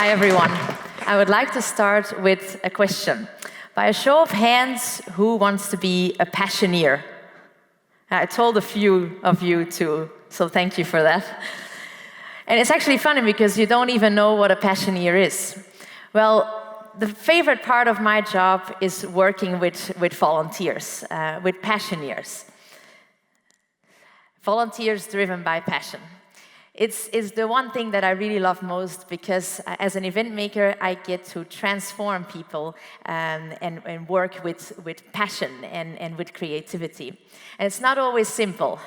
Hi, everyone. I would like to start with a question. By a show of hands, who wants to be a passioneer? I told a few of you to, so thank you for that. And it's actually funny because you don't even know what a passioneer is. Well, the favorite part of my job is working with volunteers, with passioneers. Volunteers driven by passion. It's the one thing that I really love most because as an event maker, I get to transform people and work with passion and with creativity. And it's not always simple.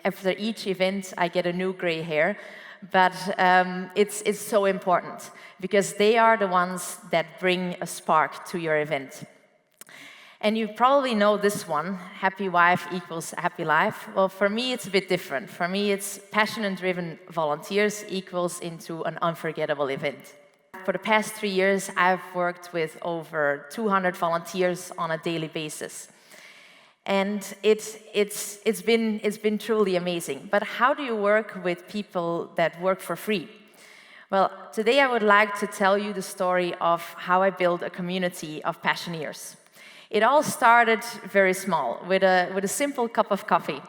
After each event, I get a new gray hair, but it's so important because they are the ones that bring a spark to your event. And you probably know this one, happy wife equals happy life. Well, for me, it's a bit different. For me, it's passion and driven volunteers equals into an unforgettable event. For the past 3 years, I've worked with over 200 volunteers on a daily basis. And it's been truly amazing. But how do you work with people that work for free? Well, today I would like to tell you the story of how I built a community of passioneers. It all started very small, with a simple cup of coffee.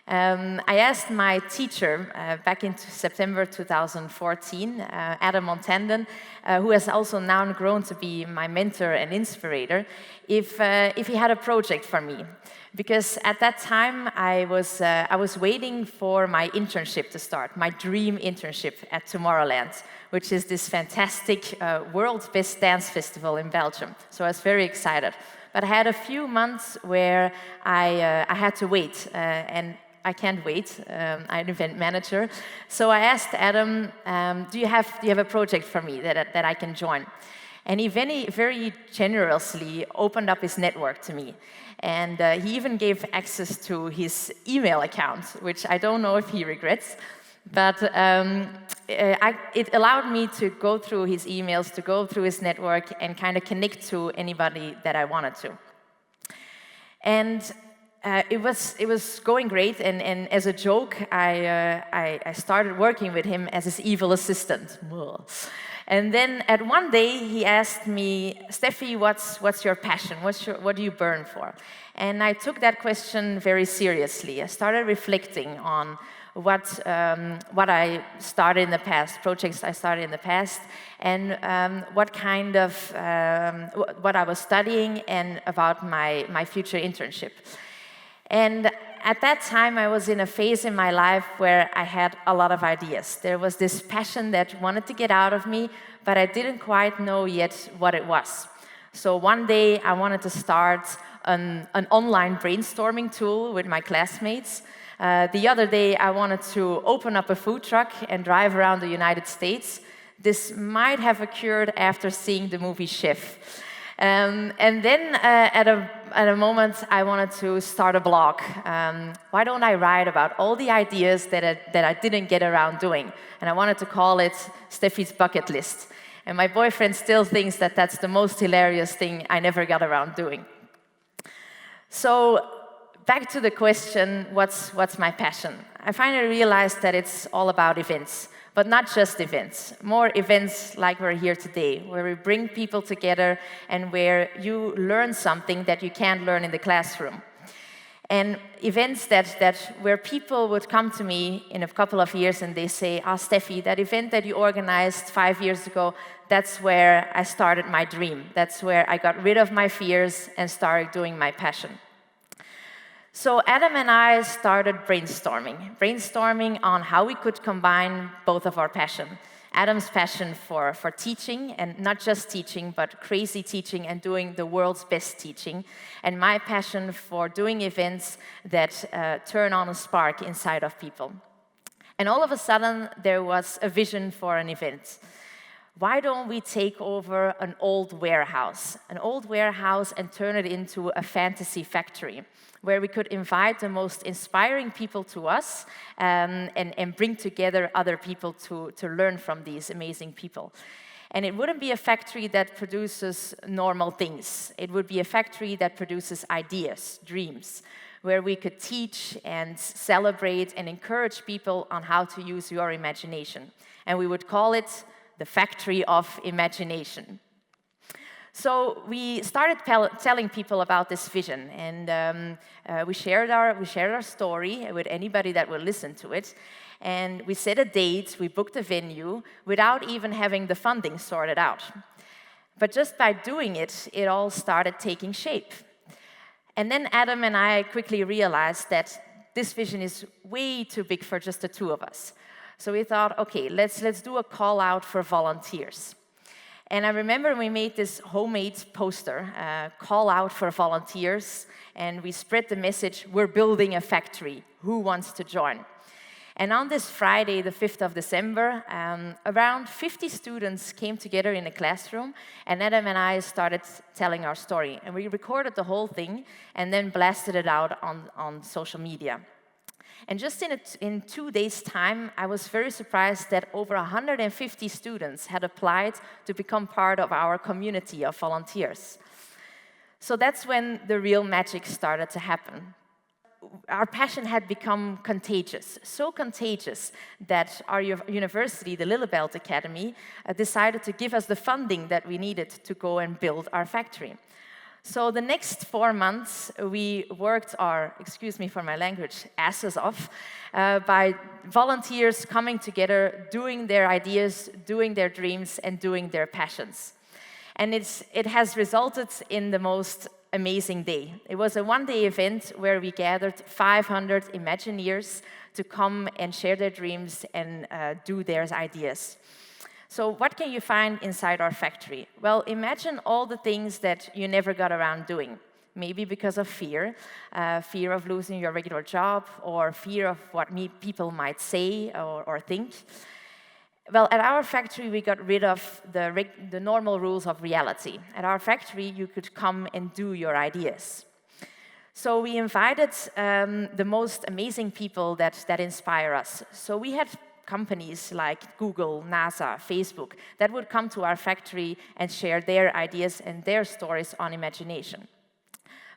I asked my teacher back in September 2014, Adam Montandon, who has also now grown to be my mentor and inspirator, if he had a project for me. Because at that time, I was waiting for my internship to start, my dream internship at Tomorrowland, which is this fantastic world's best dance festival in Belgium. So I was very excited. But I had a few months where I had to wait, and I can't wait. I'm an event manager. So I asked Adam, do you have a project for me that I can join? And he very generously opened up his network to me. And he even gave access to his email account, which I don't know if he regrets. But it allowed me to go through his emails, to go through his network, and kind of connect to anybody that I wanted to. And it was going great. And as a joke, I started working with him as his evil assistant. And then at one day, he asked me, Steffi, what's your passion? What do you burn for? And I took that question very seriously. I started reflecting on what I started in the past, projects I started in the past, and what kind of, what I was studying and about my future internship. And at that time, I was in a phase in my life where I had a lot of ideas. There was this passion that wanted to get out of me, but I didn't quite know yet what it was. So one day, I wanted to start an online brainstorming tool with my classmates. The other day, I wanted to open up a food truck and drive around the United States. This might have occurred after seeing the movie Chef. And then at a moment, I wanted to start a blog. Why don't I write about all the ideas that I didn't get around doing? And I wanted to call it Steffi's Bucket List. And my boyfriend still thinks that that's the most hilarious thing I never got around doing. So back to the question, what's my passion? I finally realized that it's all about events, but not just events. More events like we're here today, where we bring people together and where you learn something that you can't learn in the classroom. And events where people would come to me in a couple of years and they say, Steffi, that event that you organized 5 years ago, that's where I started my dream. That's where I got rid of my fears and started doing my passion. So Adam and I started brainstorming on how we could combine both of our passion. Adam's passion for teaching, and not just teaching, but crazy teaching and doing the world's best teaching. And my passion for doing events that turn on a spark inside of people. And all of a sudden, there was a vision for an event. Why don't we take over an old warehouse and turn it into a fantasy factory, where we could invite the most inspiring people to us and bring together other people to learn from these amazing people. And it wouldn't be a factory that produces normal things. It would be a factory that produces ideas, dreams, where we could teach and celebrate and encourage people on how to use your imagination. And we would call it the factory of imagination. So we started telling people about this vision, and we shared our story with anybody that would listen to it. And we set a date, we booked a venue, without even having the funding sorted out. But just by doing it, it all started taking shape. And then Adam and I quickly realized that this vision is way too big for just the two of us. So we thought, okay, let's do a call out for volunteers. And I remember we made this homemade poster, call out for volunteers, and we spread the message, we're building a factory, who wants to join? And on this Friday, the 5th of December, around 50 students came together in a classroom, and Adam and I started telling our story. And we recorded the whole thing and then blasted it out on social media. And just in 2 days' time, I was very surprised that over 150 students had applied to become part of our community of volunteers. So that's when the real magic started to happen. Our passion had become contagious, so contagious that our university, the Lillebelt Academy, decided to give us the funding that we needed to go and build our factory. So the next 4 months, we worked our, excuse me for my language, asses off by volunteers coming together, doing their ideas, doing their dreams, and doing their passions. And it has resulted in the most amazing day. It was a one-day event where we gathered 500 Imagineers to come and share their dreams and do their ideas. So what can you find inside our factory? Well, imagine all the things that you never got around doing. Maybe because of fear, fear of losing your regular job, or fear of what people might say or think. Well, at our factory, we got rid of the normal rules of reality. At our factory, you could come and do your ideas. So we invited the most amazing people that inspire us. So we had companies like Google, NASA, Facebook that would come to our factory and share their ideas and their stories on imagination.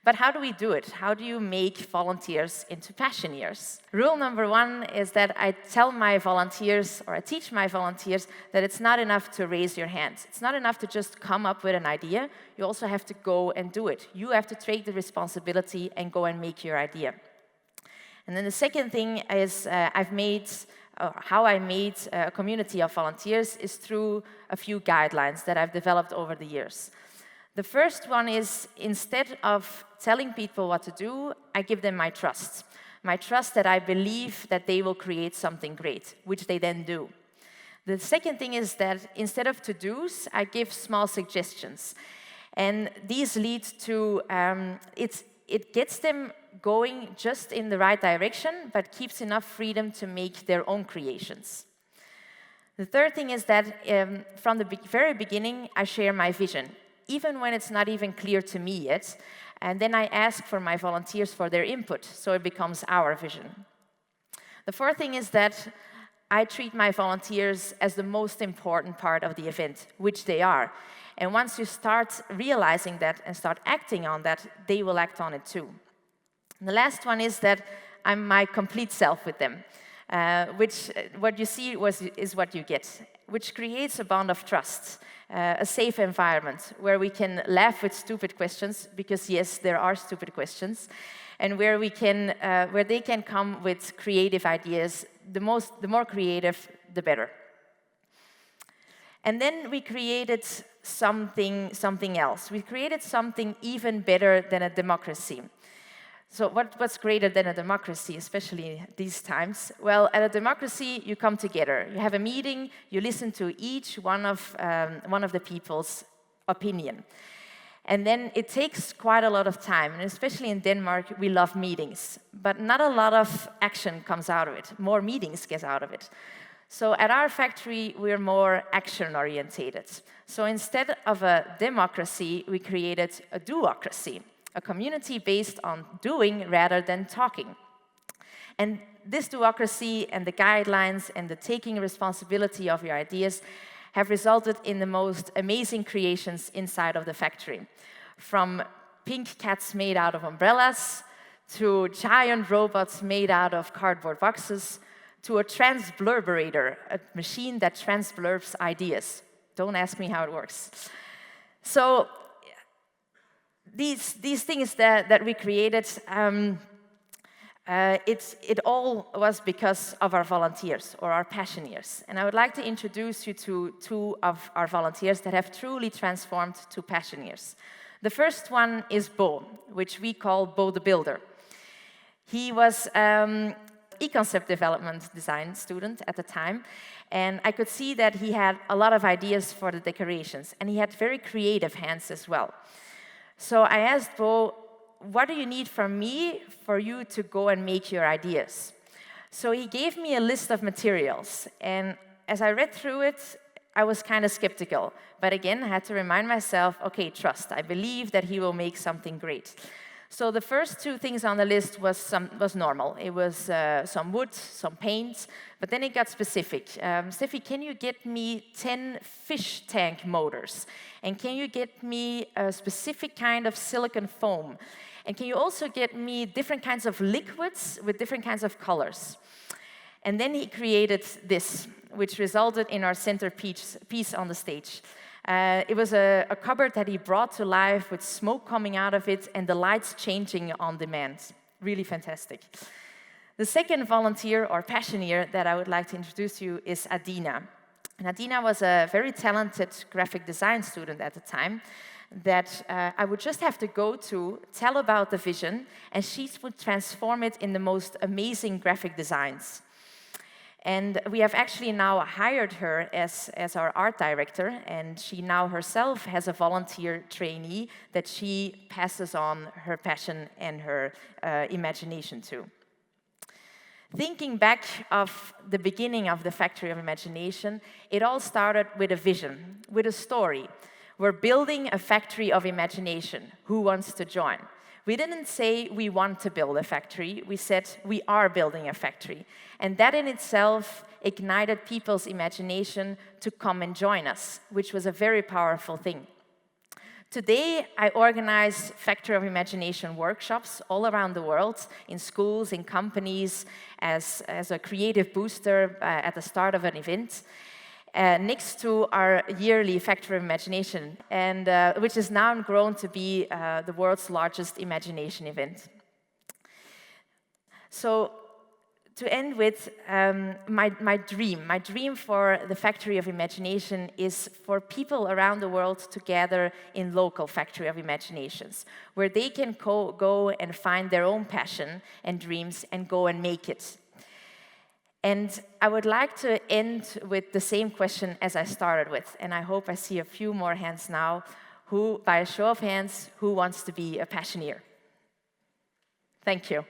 But how do we do it? How do you make volunteers into passioneers? Rule number 1 is that I tell my volunteers, or I teach my volunteers, that it's not enough to raise your hands. It's not enough to just come up with an idea. You also have to go and do it. You have to take the responsibility and go and make your idea. And then the second thing is how I made a community of volunteers is through a few guidelines that I've developed over the years. The first one is, instead of telling people what to do, I give them my trust. My trust that I believe that they will create something great, which they then do. The second thing is that instead of to-dos, I give small suggestions. And these lead to, it gets them going just in the right direction, but keeps enough freedom to make their own creations. The third thing is that from the very beginning, I share my vision, even when it's not even clear to me yet. And then I ask for my volunteers for their input, so it becomes our vision. The fourth thing is that I treat my volunteers as the most important part of the event, which they are. And once you start realizing that and start acting on that, they will act on it too. And the last one is that I'm my complete self with them, which what you see is what you get, which creates a bond of trust, a safe environment where we can laugh with stupid questions, because yes, there are stupid questions, and where they can come with creative ideas. The more creative, the better. And then we created something else. We created something even better than a democracy. So what's greater than a democracy, especially these times? Well, at a democracy, you come together. You have a meeting, you listen to each one of the people's opinion. And then it takes quite a lot of time, and especially in Denmark, we love meetings. But not a lot of action comes out of it. More meetings get out of it. So at our factory, we're more action-orientated. So instead of a democracy, we created a do-ocracy, a community based on doing rather than talking. And this do-ocracy and the guidelines and the taking responsibility of your ideas have resulted in the most amazing creations inside of the factory. From pink cats made out of umbrellas, to giant robots made out of cardboard boxes, to a transblurberator, a machine that transblurbs ideas. Don't ask me how it works. So these things that we created, it all was because of our volunteers, or our passioneers. And I would like to introduce you to two of our volunteers that have truly transformed to passioneers. The first one is Bo, which we call Bo the Builder. He was e-concept development design student at the time, and I could see that he had a lot of ideas for the decorations, and he had very creative hands as well. So I asked Bo, what do you need from me for you to go and make your ideas? So he gave me a list of materials, and as I read through it, I was kind of skeptical. But again, I had to remind myself, okay, trust. I believe that he will make something great. So the first two things on the list was normal. It was some wood, some paints, but then it got specific. Steffi, can you get me 10 fish tank motors? And can you get me a specific kind of silicone foam? And can you also get me different kinds of liquids with different kinds of colors? And then he created this, which resulted in our centerpiece on the stage. It was a cupboard that he brought to life with smoke coming out of it and the lights changing on demand. Really fantastic. The second volunteer or passioneer that I would like to introduce you is Adina. And Adina was a very talented graphic design student at the time that I would just have to go to, tell about the vision, and she would transform it in the most amazing graphic designs. And we have actually now hired her as our art director, and she now herself has a volunteer trainee that she passes on her passion and her imagination to. Thinking back of the beginning of the Factory of Imagination, it all started with a vision, with a story. We're building a factory of imagination. Who wants to join? We didn't say we want to build a factory, we said we are building a factory. And that in itself ignited people's imagination to come and join us, which was a very powerful thing. Today, I organize Factory of Imagination workshops all around the world, in schools, in companies, as a creative booster at the start of an event. Next to our yearly Factory of Imagination, and which is now grown to be the world's largest imagination event. So, to end with, my dream for the Factory of Imagination is for people around the world to gather in local Factory of Imaginations, where they can go and find their own passion and dreams and go and make it. And I would like to end with the same question as I started with, and I hope I see a few more hands now. By a show of hands, who wants to be a passioneer? Thank you.